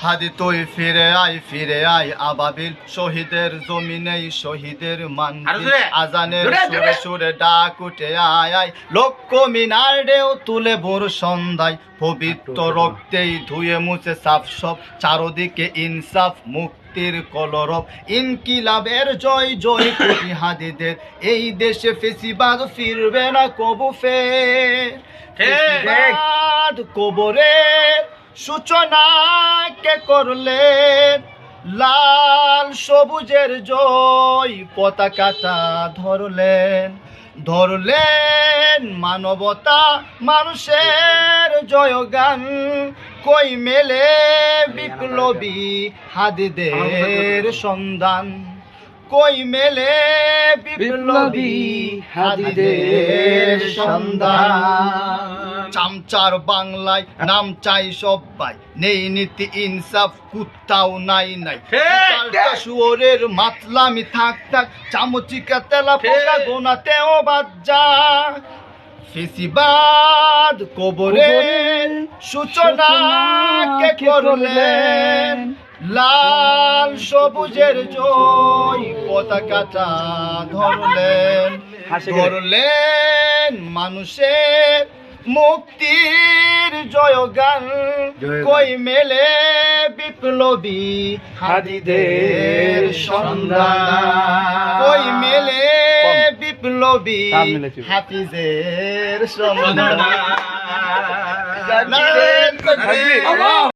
হাদি তুই ফিরে আয় আবাবিল শহীদের জমিনে শহীদের মানজিল আজানের সুরে সুরে ডাক উঠে আয় লক্ষ মিনার ঢেউ তুলে ভোর সন্ধ্যায় পবিত্র রক্তেই ধুয়ে মুছে সাফ সব চারদিকে ইনসাফ মুক্তির কলরব ইনকিলাবের জয় জয় কোটি হাদিদের এই দেশে ফেসিবাদ ফিরবে না কবু ফের ফেসিবাদ কবরের সূচনা কে করলেন লাল সবুজের জয় পতাকাটা ধরলেন মানবতা মানুষের জয়গান কই মেলে বিপ্লবী হাদিদের সন্ধান কই মেলে বিপ্লবী হাদিদের সন্ধান চামচার বাংলায় নাম চাই সবাই নেই নীতি ইনসাফ কুত্তাও নাই শুয়োরের মাতলামি থাক চামচিকা তেলা পোকা গোনাতেও বাজ্জা ফেসিবাদ কবরের সূচনা কে করলেন লাল সবুজের জয় পতাকাটা ধরলেন মানুষের মুক্তির জয়গান কই মেলে বিপ্লবী হাদিদের সন্ধান কই মেলে বিপ্লবী হাফিজের সন্ধান